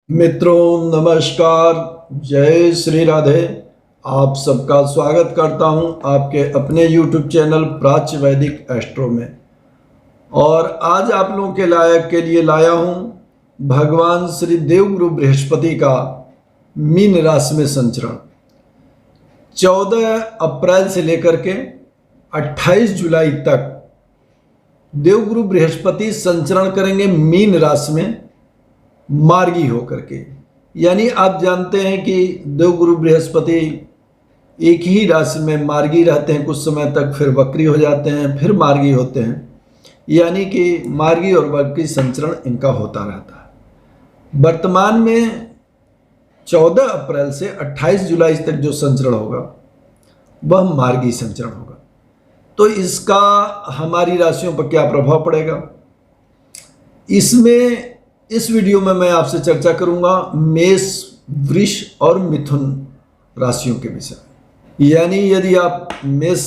मित्रों नमस्कार, जय श्री राधे। आप सबका स्वागत करता हूं आपके अपने YouTube चैनल प्राच्य वैदिक एस्ट्रो में। और आज आप लोगों के लिए लाया हूं भगवान श्री देवगुरु बृहस्पति का मीन राशि में संचरण 14 अप्रैल से लेकर के 28 जुलाई तक देवगुरु बृहस्पति संचरण करेंगे मीन राशि में मार्गी होकर के। यानी आप जानते हैं कि देवगुरु बृहस्पति एक ही राशि में मार्गी रहते हैं कुछ समय तक, फिर वक्री हो जाते हैं, फिर मार्गी होते हैं। यानी कि मार्गी और वक्री संचरण इनका होता रहता है। वर्तमान में 14 अप्रैल से 28 जुलाई तक जो संचरण होगा वह मार्गी संचरण होगा। तो इसका हमारी राशियों पर क्या प्रभाव पड़ेगा, इसमें इस वीडियो में मैं आपसे चर्चा करूंगा मेष, वृष और मिथुन राशियों के विषय। यानी यदि आप मेष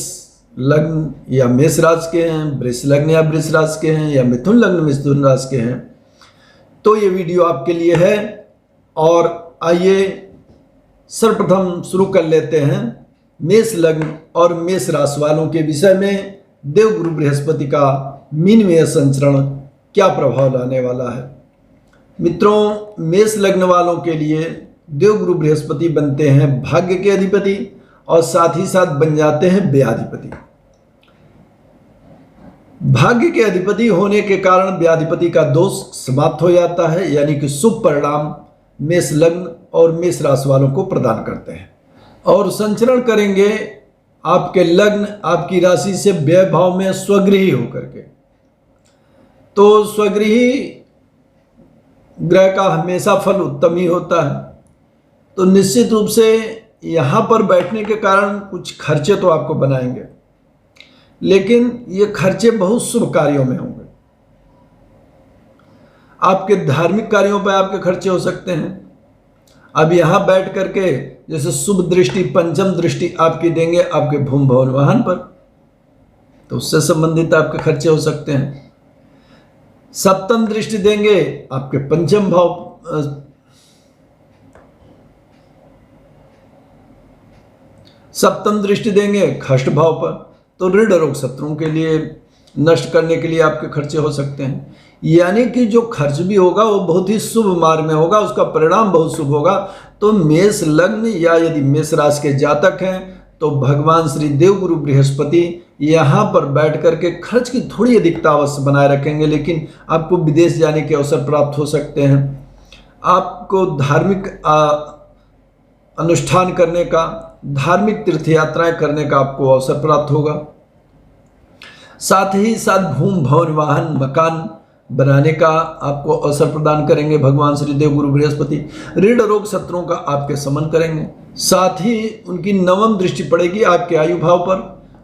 लग्न या मेष राशि के हैं, वृष लग्न या वृष राशि के हैं, या मिथुन लग्न मिथुन राशि के हैं, तो ये वीडियो आपके लिए है। और आइए सर्वप्रथम शुरू कर लेते हैं मेष लग्न और मेष राशि वालों के विषय में देवगुरु बृहस्पति का मीन में संचरण क्या प्रभाव लाने वाला है। मित्रों, मेष लग्न वालों के लिए देवगुरु बृहस्पति बनते हैं भाग्य के अधिपति और साथ ही साथ बन जाते हैं व्ययाधिपति। भाग्य के अधिपति होने के कारण व्ययाधिपति का दोष समाप्त हो जाता है, यानी कि शुभ परिणाम मेष लग्न और मेष राशि वालों को प्रदान करते हैं। और संचरण करेंगे आपके लग्न आपकी राशि से व्यय भाव में स्वगृही होकर के। तो स्वगृही ग्रह का हमेशा फल उत्तम ही होता है। तो निश्चित रूप से यहाँ पर बैठने के कारण कुछ खर्चे तो आपको बनाएंगे, लेकिन ये खर्चे बहुत शुभ कार्यों में होंगे। आपके धार्मिक कार्यों पर आपके खर्चे हो सकते हैं। अब यहाँ बैठ करके जैसे शुभ दृष्टि, पंचम दृष्टि आपकी देंगे आपके भूमि भवन वाहन पर, तो उससे संबंधित आपके खर्चे हो सकते हैं। सप्तम दृष्टि देंगे आपके पंचम भाव, सप्तम दृष्टि देंगे खष्ट भाव पर, तो ऋण रोग शत्रुओं के लिए नष्ट करने के लिए आपके खर्चे हो सकते हैं। यानी कि जो खर्च भी होगा वो बहुत ही शुभ मार्ग में होगा, उसका परिणाम बहुत शुभ होगा। तो मेष लग्न या यदि मेष राशि के जातक हैं तो भगवान श्री देवगुरु बृहस्पति यहाँ पर बैठ करके खर्च की थोड़ी अधिकता अवश्य बनाए रखेंगे, लेकिन आपको विदेश जाने के अवसर प्राप्त हो सकते हैं। आपको धार्मिक अनुष्ठान करने का, धार्मिक तीर्थ यात्राएं करने का आपको अवसर प्राप्त होगा। साथ ही साथ भूमि भवन वाहन मकान बनाने का आपको अवसर प्रदान करेंगे भगवान श्री देवगुरु बृहस्पति। ऋण रोग शत्रुओं का आपके समन करेंगे। साथ ही उनकी नवम दृष्टि पड़ेगी आपके आयु भाव पर,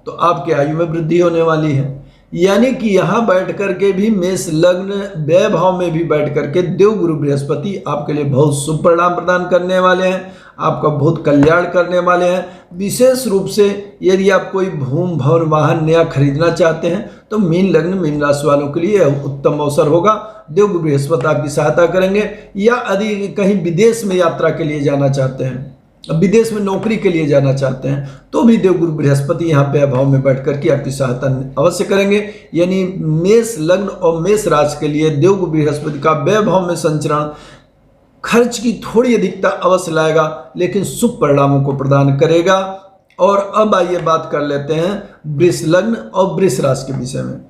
तो आपके आयु में वृद्धि होने वाली है। यानी कि यहाँ बैठ करके भी मेष लग्न व्यय भाव में भी बैठ करके देवगुरु बृहस्पति आपके लिए बहुत शुभ परिणाम प्रदान करने वाले हैं, आपका बहुत कल्याण करने वाले हैं। विशेष रूप से यदि आप कोई भूमि भवन वाहन नया खरीदना चाहते हैं तो मीन लग्न मीन राशि वालों के लिए उत्तम अवसर होगा। देवगुरु बृहस्पति आपकी सहायता करेंगे। या यदि कहीं विदेश में यात्रा के लिए जाना चाहते हैं, विदेश में नौकरी के लिए जाना चाहते हैं, तो भी देवगुरु बृहस्पति यहाँ पे अभाव में बैठ करके आपकी सहायता अवश्य करेंगे। यानी मेष लग्न और मेष राशि के लिए देवगुरु बृहस्पति का वैभव में संचरण खर्च की थोड़ी अधिकता अवश्य लाएगा, लेकिन शुभ परिणामों को प्रदान करेगा। और अब आइए बात कर लेते हैं वृष लग्न और वृष राशि के विषय में।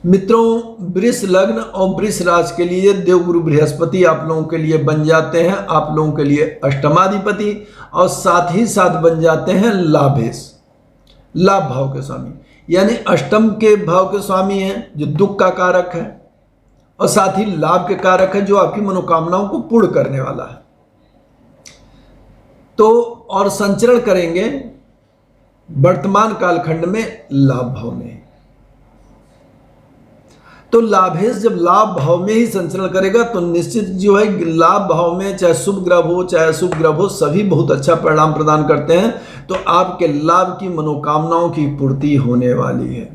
मित्रों, वृष लग्न और वृष राशि के लिए देवगुरु बृहस्पति आप लोगों के लिए बन जाते हैं आप लोगों के लिए अष्टमाधिपति, और साथ ही साथ बन जाते हैं लाभेश, लाभ भाव के स्वामी। यानी अष्टम के भाव के स्वामी हैं जो दुख का कारक है, और साथ ही लाभ के कारक है जो आपकी मनोकामनाओं को पूर्ण करने वाला है। तो और संचरण करेंगे वर्तमान कालखंड में लाभ भाव में। तो लाभेश जब लाभ भाव में ही संचरण करेगा तो निश्चित जो है लाभ भाव में चाहे शुभ ग्रह हो चाहे अशुभ ग्रह हो सभी बहुत अच्छा परिणाम प्रदान करते हैं। तो आपके लाभ की मनोकामनाओं की पूर्ति होने वाली है।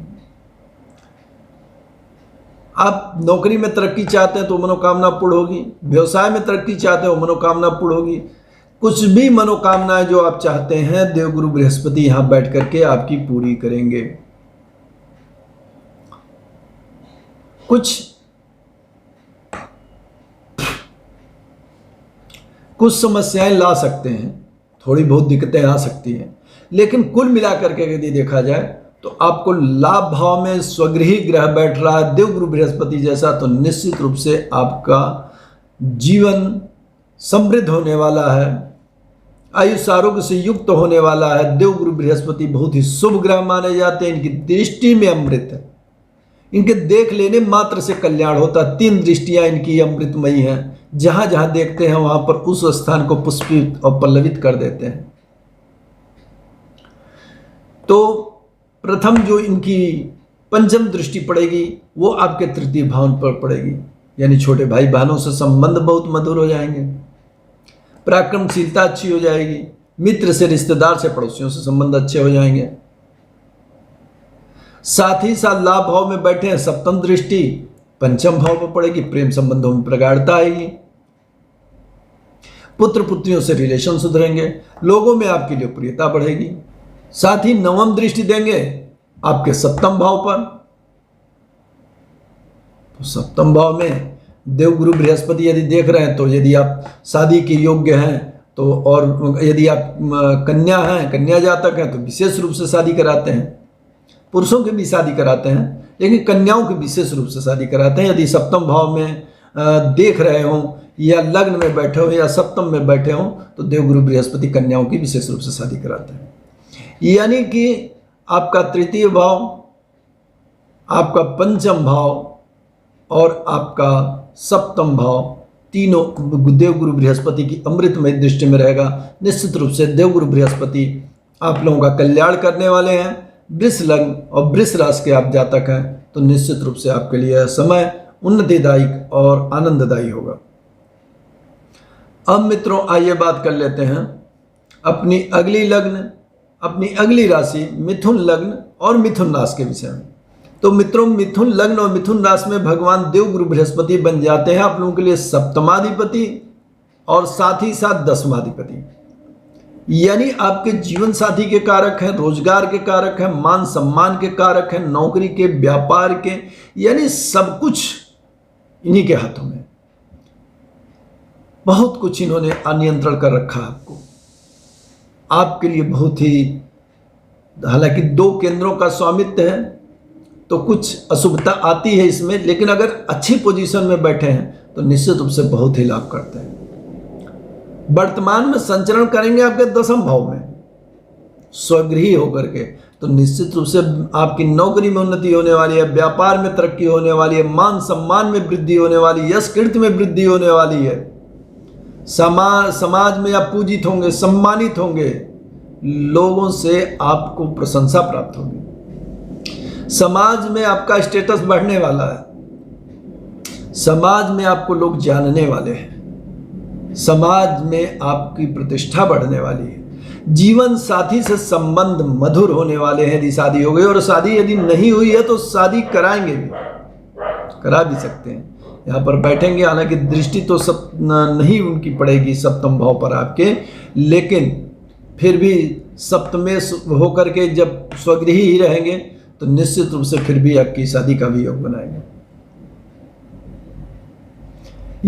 आप नौकरी में तरक्की चाहते हैं तो मनोकामना पूर्ण होगी, व्यवसाय में तरक्की चाहते हो मनोकामना पूर्ण होगी। कुछ भी मनोकामनाएं जो आप चाहते हैं देवगुरु बृहस्पति यहां बैठ करके आपकी पूरी करेंगे। कुछ समस्याएं ला सकते हैं, थोड़ी बहुत दिक्कतें आ सकती हैं, लेकिन कुल मिलाकर के यदि देखा जाए तो आपको लाभ भाव में स्वगृही ग्रह बैठ रहा है देवगुरु बृहस्पति जैसा, तो निश्चित रूप से आपका जीवन समृद्ध होने वाला है, आयुष आरोग्य से युक्त होने वाला है। देवगुरु बृहस्पति बहुत ही शुभ ग्रह माने जाते हैं, इनकी दृष्टि में अमृत है, इनके देख लेने मात्र से कल्याण होता है। 3 दृष्टियां इनकी अमृतमयी हैं, जहां जहां देखते हैं वहां पर उस स्थान को पुष्पित और पल्लवित कर देते हैं। तो प्रथम जो इनकी पंचम दृष्टि पड़ेगी वो आपके तृतीय भाव पर पड़ेगी, यानी छोटे भाई बहनों से संबंध बहुत मधुर हो जाएंगे, पराक्रमशीलता अच्छी हो जाएगी, मित्र से, रिश्तेदार से, पड़ोसियों से संबंध अच्छे हो जाएंगे। साथ ही साथ लाभ भाव में बैठे हैं, सप्तम दृष्टि पंचम भाव पर पड़ेगी, प्रेम संबंधों में प्रगाढ़ता आएगी, पुत्र पुत्रियों से रिलेशन सुधरेंगे, लोगों में आपकी लोकप्रियता बढ़ेगी। साथ ही नवम दृष्टि देंगे आपके सप्तम भाव पर, तो सप्तम भाव में देवगुरु बृहस्पति यदि देख रहे हैं तो यदि आप शादी के योग्य हैं तो, और यदि आप कन्या हैं, कन्या जातक हैं तो विशेष रूप से शादी कराते हैं। पुरुषों की भी शादी कराते हैं, लेकिन कन्याओं की विशेष रूप से शादी कराते हैं। यदि सप्तम भाव में देख रहे हों या लग्न में बैठे हो या सप्तम में बैठे हों तो देवगुरु बृहस्पति कन्याओं की विशेष रूप से शादी कराते हैं। यानी कि आपका तृतीय भाव, आपका पंचम भाव और आपका सप्तम भाव तीनों देवगुरु बृहस्पति की अमृतमय दृष्टि में रहेगा। निश्चित रूप से देवगुरु बृहस्पति आप लोगों का कल्याण करने वाले हैं। वृष लग्न और वृष राशि के आप जातक हैं तो निश्चित रूप से आपके लिए यह समय उन्नतिदायी और आनंददायी होगा। अब मित्रों आइए बात कर लेते हैं अपनी अगली लग्न, अपनी अगली राशि मिथुन लग्न और मिथुन राशि के विषय में। तो मित्रों मिथुन लग्न और मिथुन राशि में भगवान देवगुरु बृहस्पति बन जाते हैं आप लोगों के लिए सप्तमाधिपति और साथ ही साथ दसमाधिपति, यानी आपके जीवन साथी के कारक हैं, रोजगार के कारक हैं, मान सम्मान के कारक हैं, नौकरी के, व्यापार के, यानी सब कुछ इन्हीं के हाथों में। बहुत कुछ इन्होंने अनियंत्रण कर रखा है आपको, आपके लिए बहुत ही, हालांकि 2 केंद्रों का स्वामित्व है तो कुछ अशुभता आती है इसमें, लेकिन अगर अच्छी पोजीशन में बैठे हैं तो निश्चित रूप से बहुत ही लाभ करते हैं। वर्तमान में संचरण करेंगे आपके 10वें भाव में स्वगृही होकर के, तो निश्चित रूप से आपकी नौकरी में उन्नति होने वाली है, व्यापार में तरक्की होने वाली है, मान सम्मान में वृद्धि होने वाली है, यश कीर्ति में वृद्धि होने वाली है। समाज में आप पूजित होंगे, सम्मानित होंगे, लोगों से आपको प्रशंसा प्राप्त होगी, समाज में आपका स्टेटस बढ़ने वाला है, समाज में आपको लोग जानने वाले हैं, समाज में आपकी प्रतिष्ठा बढ़ने वाली है, जीवन साथी से संबंध मधुर होने वाले हैं यदि शादी हो गई, और शादी यदि नहीं हुई है तो शादी कराएंगे भी, करा भी सकते हैं। यहाँ पर बैठेंगे, हालांकि दृष्टि तो सब नहीं उनकी पड़ेगी सप्तम भाव पर आपके, लेकिन फिर भी सप्तमें होकर के जब स्वगृही ही रहेंगे तो निश्चित रूप से फिर भी आपकी शादी का भी योग बनाएंगे।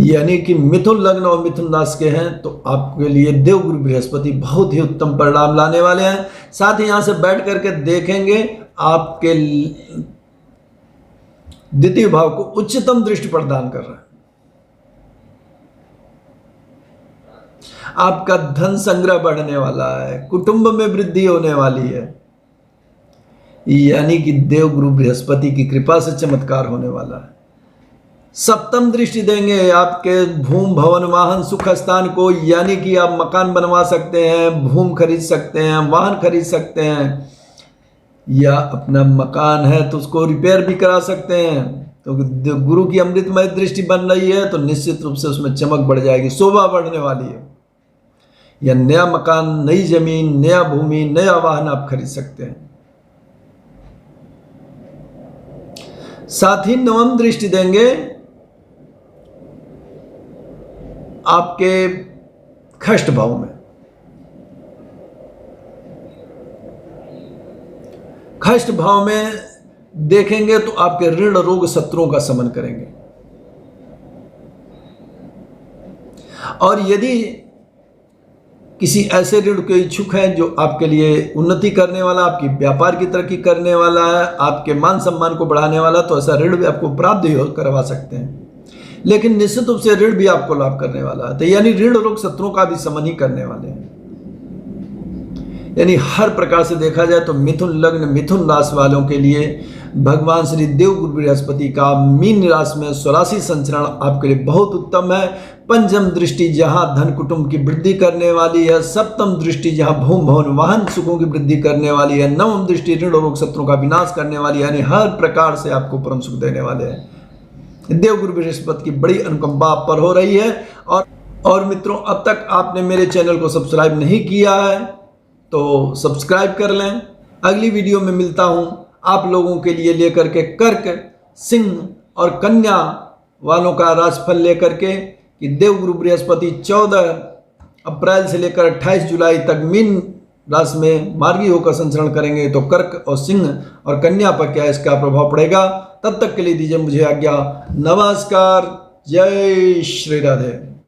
यानी कि मिथुन लग्न और मिथुन राशि के हैं तो आपके लिए देवगुरु बृहस्पति बहुत ही उत्तम परिणाम लाने वाले हैं। साथ ही यहां से बैठ करके देखेंगे आपके द्वितीय भाव को उच्चतम दृष्टि प्रदान कर रहा है, आपका धन संग्रह बढ़ने वाला है, कुटुंब में वृद्धि होने वाली है, यानी कि देवगुरु बृहस्पति की कृपा से चमत्कार होने वाला है। सप्तम दृष्टि देंगे आपके भूम भवन वाहन सुख स्थान को, यानी कि आप मकान बनवा सकते हैं, भूम खरीद सकते हैं, वाहन खरीद सकते हैं, या अपना मकान है तो उसको रिपेयर भी करा सकते हैं। तो गुरु की अमृतमय दृष्टि बन रही है तो निश्चित रूप से उसमें चमक बढ़ जाएगी, शोभा बढ़ने वाली है, या नया मकान, नई जमीन, नया भूमि, नया वाहन आप खरीद सकते हैं। साथ ही नवम दृष्टि देंगे आपके खष्ट भाव में। खष्ट भाव में देखेंगे तो आपके ऋण रोग शत्रुओं का शमन करेंगे। और यदि किसी ऐसे ऋण के इच्छुक हैं जो आपके लिए उन्नति करने वाला, आपकी व्यापार की तरक्की करने वाला है, आपके मान सम्मान को बढ़ाने वाला, तो ऐसा ऋण भी आपको प्राप्त करवा सकते हैं। लेकिन निश्चित रूप से ऋण भी आपको लाभ करने वाला है, तो यानी ऋण रोग शत्रुओं का भी शमन ही करने वाले हैं। यानी हर प्रकार से देखा जाए तो मिथुन लग्न, मिथुन राशि वालों के लिए भगवान श्री देवगुरु बृहस्पति का मीन राशि में 84 संचरण आपके लिए बहुत उत्तम है। पंचम दृष्टि जहां धन कुटुंब की वृद्धि करने वाली है, सप्तम दृष्टि जहां भूम भवन वाहन सुखों की वृद्धि करने वाली है, नवम दृष्टि ऋण रोग शत्रुओं का विनाश करने वाली है। यानी हर प्रकार से आपको परम सुख देने वाले हैं। देवगुरु बृहस्पति की बड़ी अनुकंपा आप पर हो रही है। और मित्रों, अब तक आपने मेरे चैनल को सब्सक्राइब नहीं किया है तो सब्सक्राइब कर लें। अगली वीडियो में मिलता हूं आप लोगों के लिए लेकर के कर्क, सिंह और कन्या वालों का राशिफल लेकर के कि देवगुरु बृहस्पति 14 अप्रैल से लेकर 28 जुलाई तक मीन राशि में मार्गी होकर संचरण करेंगे, तो कर्क और सिंह और कन्या पर क्या इसका प्रभाव पड़ेगा। तब तक के लिए दीजिए मुझे आज्ञा। नमस्कार। जय श्री राधे।